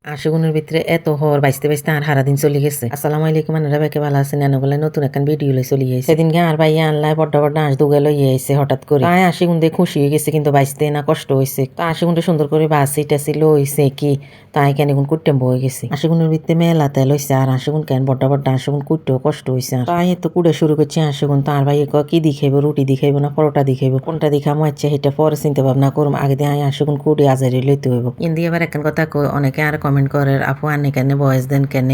আশগুনের ভিতরে এত হর বাইসতে বাইসতে আর সারাদিন চলে গেছে। আসসালামু আলাইকুম, আনারা বেকে ভালো আছেন? এনে বলে নতুন একটা ভিডিও লই চলে গেছে। সেদিনকে আর ভাইয়া আনলাই বড্ড বড্ড আঁশ দুগে লইয়ে আইছে হঠাৎ করে। তাই আশিগুন্দে খুশি হয়ে গেছে, কিন্তু বাইসতে না কষ্ট হয়েছে। তো আশিগুন্দে সুন্দর করে বাসি টাসি লইছে কি তাই কেন এখন কুট্টেম বয়ে গেছে। আশিগুনের ভিতরে মেলা তেল হয়েছে আর আশিগুন কেন বড্ড বড্ড আশিগুন কুটতেও কষ্ট হয়েছে। তাই তো কুড়ে শুরু করছে আশিগুন। তো আর ভাই কি দিখাইব, রুটি দিখাইব না পরোটা দিখাইব, কোনটা দিখামো আচ্ছা সেটা পরে চিন্তা ভাবনা করুম। আগে দিয়ে আশিগুন কুড়ে আজারি লইতে হইব। ইন্দি আবার এখন কথা অনেকে আর কমেন্ট করে, আপু আনে কেন ভয়েস দেন, কেন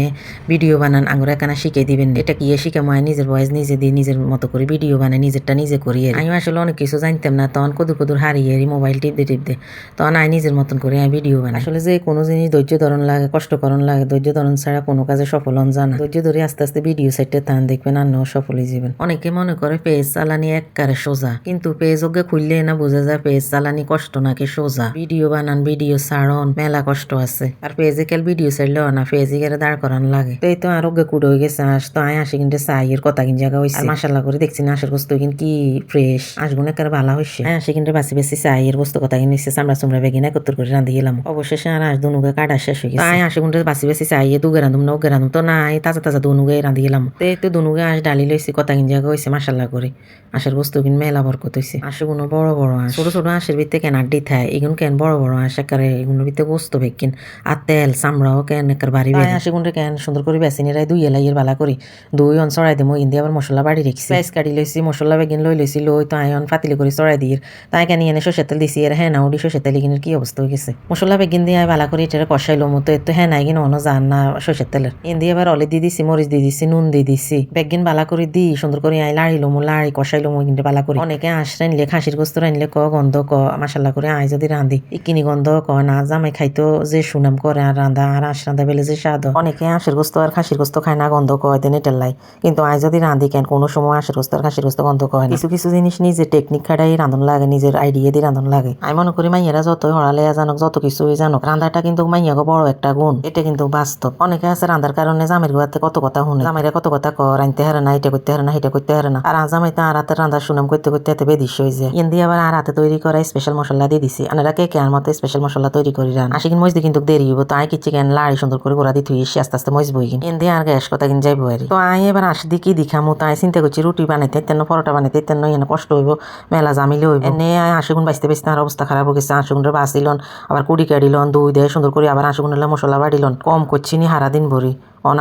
ভিডিও বানান, আঙুরা কেন শিখে দিবেন। এটা কি শিখে নিজের ভয়েস নিজে দিই, নিজের মতো করে ভিডিও বানাই, নিজেরটা নিজে করি। আমি আসলে অনেক কিছু জানতাম না, তখন কদুর হারিয়ে মোবাইল টিপতে টিপতে তখন আমি নিজের মতন করে ভিডিও বানাই। আসলে যে কোনো জিনিস ধৈর্য ধরন লাগে, কষ্ট করণ লাগে। ধৈর্য ধরন ছাড়া কোনো কাজে সফল হন জানা। ধৈর্য ধরে আস্তে আস্তে ভিডিও সাইটে তান দেখবেন আন্নও সফল হয়ে যাবেন। অনেকে মনে করে পেজ চালানি এককারে সোজা, কিন্তু পেজ ওকে খুললে না বোঝা যায় পেজ চালানি কষ্ট নাকি সোজা। ভিডিও বানান, ভিডিও ছাড়ন, মেলা কষ্ট আছে। আর পেজে কেল ভিডিও ছাড়লেও না, পেজে গেলে দাঁড় করান লাগে। তো এই তো আরোগ্য কুড়ে হয়ে গেছে আস। তো আয় আসি কিন্তু চাইয়ের কথা কিন জায়গা হয়েছে। মাসাল্লাহ করে দেখছি না আসার বস্তু কিন্তু কি ফ্রেশ, আসগুন একেবারে ভালো হয়েছে। আসি কিন্তু বাসি বাসি চাইয়ের বস্তু কথা কিনেছে, চামড়া চামড়া বেগিনা একত্র করে রাঁধি গেলাম। অবশেষে আর আস দুনুগে কাটা শেষ হয়ে গেছে। তাই আসি কিন্তু বাসি বাসি চাইয়ে দুগে রাঁধুম না ওগে রাঁধুম, তো নাই তাজা তাজা দুনুগে রাঁধি গেলাম। তো এই তো দুনুগে আস ডালি লইছি, কথা কিন জায়গা হয়েছে মাসাল্লাহ করে। আশের বস্তু কিন মেলা বরকত হয়েছে। আশগুনো বড় বড় আস, ছোট ছোট আশের ভিতরে কেন আড্ডি থায়, এগুন কেন বড় বড় আস একারে এগুলোর ভিতরে গোস্ত বেকিন আর তেল চামড়াও কেন একার বাড়ি বেড়ে। আশগুনটা কেন সুন্দর করে বেসিনিরাই দুই এলাইয়ের বালা করি দুই অন চড়াই দিমো। ইন্দি আবার মশলা বাড়ি রেখছি, পেঁয়াজ কাটি লইছি, মশলা বেগিন লইছি লই তো আয়ন ফাতিলে করে চড়াই দিয়ে তাই কেন এনে সর্ষের তেল দিছি। আর হ্যাঁ না উডি সর্ষের তেল এগিনের কি অবস্থা হয়ে গেছে। মশলা বেগিন দিয়ে বালা করে এটা কষাইলো মতো এত হ্যাঁ না এগিন অন্য জান না সর্ষের তেলের। ইন্দি আবার অলে দিয়ে দিছি, মরিচ দিয়ে দিছি, নুন দিয়ে দিছি, বেগিন বালা করে দি সুন্দর করে লাড়িলো লাড়ি কষাইলো কিন্তু বালা করে। অনেকে আঁশ রাইনলে খাসির গোস্ত রাইনলে গন্ধ মাসাল্লাহ করে আয় যদি রাঁধি ইকিনি গন্ধ না জামাই খাইতো যে সুনাম করে আর রাঁধা আর আঁশ রাঁধা বেলে যে স্বাদ। অনেকে আঁশের গোস্ত আর খাসির গোস্ত খায় না, গন্ধ কয় দেন এটার লাই। কিন্তু আয় যদি রাঁধি কেন কোনো সময় আঁশের গোস্ত আর খাসির গোস্ত গন্ধ কয় না। কিছু কিছু জিনিস নিজের টেকনিক খাটাই রাঁধন লাগে, নিজের আইডিয়া দিয়ে রাঁধন লাগে। আমি মনে করি মাইয়ারা যতই হড়ালে জানুক, যত কিছুই জানুক, রান্ধাটা কিন্তু মাইয়াকে বড় একটা গুণ, এটা কিন্তু বাস্তব। অনেকে আছে রান্ধার কারণে জামের গোয়াতে কত কথা শুনে, জামাইরা কত কথা কয়, রাঁধতে হারে না, এটা করতে হারে না, এটা করতে হারে না। আর জামাই তো আর হাতে রান্ধার সুনাম করতে করতে এতে বেদিস হয়ে যায়। ইন্দি আবার আর হাতে তৈরি করা স্পেশাল মশলা দিয়ে দিছি। আনারা কে আর মতো স্পেশাল মশলা তৈরি করি রান। আশি কিন মজদি কিন্তু দেরি হইব, তো আই কিচ্ছি কেন লাড়ি সুন্দর করে গোড়া দিয়ে থুই আস্তে আস্তে মজ বই কিন ইন্দি আর গ্যাস কথা কিন যাইব আর। তো আই এবার আসি দি কি দিখামু, তাই চিন্তা করছি রুটি বানাইতে তেন পরোটা বানাইতে তেন এনে কষ্ট হইব, মেলা জামিলে হইব। এনে আশিগুন বাইসতে বাইসতে আর অবস্থা খারাপ হয়ে গেছে। আশিগুনের বাঁচিলন, আবার কুড়ি কাটিলন, দুই দেয় সুন্দর করে, আবার আশিগুনের মশলা বাড়িলন, কম করছি নি হারা দিন ভরি।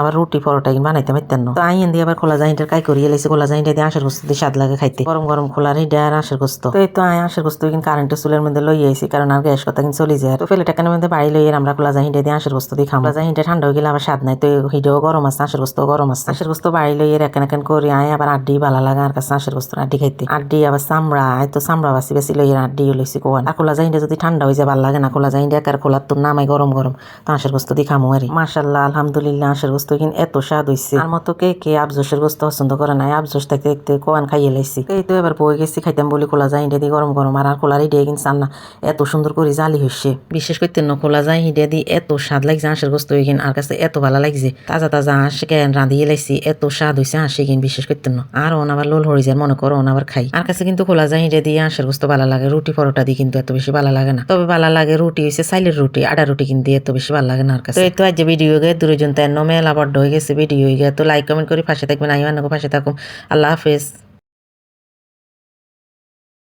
আবার রুটি পরোটা বানাইতে পারতেন না। তো আই এনে আবার খোলা জাহিনটার কাই করিয়ে লাইছে, খোলা জাহিনটা দিয়ে আঁশের গোস্ত দিয়ে স্বাদ লাগে খাইতে, গরম গরম খোলার হিডা আর আঁশের গোস্ত। তো এই তো আয় আঁশের গোস্ত কিন্তু কারেন্টের চুলের মধ্যে লই আইছি, কারণ আর গ্যাস কথা কিন্তু চলে যায়। তো ফেলে টাকার মধ্যে বাড়ি লইয়ে আমরা খোলা জাহিনটা দিয়ে আঁশের গোস্ত দিয়ে খাবো। জাহিনটা ঠান্ডা হয়ে গেলে আবার স্বাদ নাই, তো হিডাও গরম আছে, আঁশের গোস্ত গরম আছে। আঁশের গোস্ত বাড়ি লইয়ে একেন করে আয় আবার আড্ডি ভালো লাগে আর কাছে আঁশের গোস্ত আড্ডি খাইতে। আড্ডি আবার চামড়া, তো চামড়া বাসি বেশি লইয়ে আড্ডি লইছি কোয়ান। আর খোলা জাহিনটা যদি ঠান্ডা হয়ে যায় ভালো লাগে না, খোলা জাহিনটা একার খোলার তো নামাই গরম গরম, তো আঁশের গোস্ত দিয়ে খামো আর। মাশাআল্লাহ আলহামদুলিল্লাহ আঁশের গোস্ত কিন্তু এত স্বাদ হইছে। আর মতো কে আফজোসের গোস্ত পছন্দ করে নাই, আফজোস থাকতে দেখতে কোয়ান খাইয়ে লাইছি। এই তো এবার বই গেছি খাইতাম বলি খোলা যায় হিডে দিয়ে গরম গরম, আর খোলার হিডে কিন্তু চান না এত সুন্দর করে জালি হইছে। বিশেষ করতে না খোলা যায় হিডে দিয়ে এত স্বাদ লাগছে আঁশের গোস্ত হয়ে কিন, আর কাছে এত ভালো লাগছে। তাজা তাজা আঁশ কেন রাঁধিয়ে লাইছি, এত স্বাদ হইছে হাসি কিন বিশেষ করতে না। আর ওন আবার লোল হয়ে যায় মনে করো, ওন আবার খাই। আর কাছে কিন্তু খোলা যায় হিডে দিয়ে আঁশের গোস্ত ভালো লাগে, রুটি পরোটা দিয়ে কিন্তু এত বেশি ভালো লাগে না। তবে ভালো লাগে রুটি হইছে সাইলের রুটি, আডা রুটি কিন্তু এত বেশি ভালো লাগে না আর কাছে। তো এই তো আজ ভিডিও গে দুজন তেন মেলা বড্ড হয়ে গেছে ভিডিও হয়ে গে। তো লাইক কমেন্ট করে পাশে থাকবেন, আইও পাশে থাকুন। আল্লাহ হাফেজ।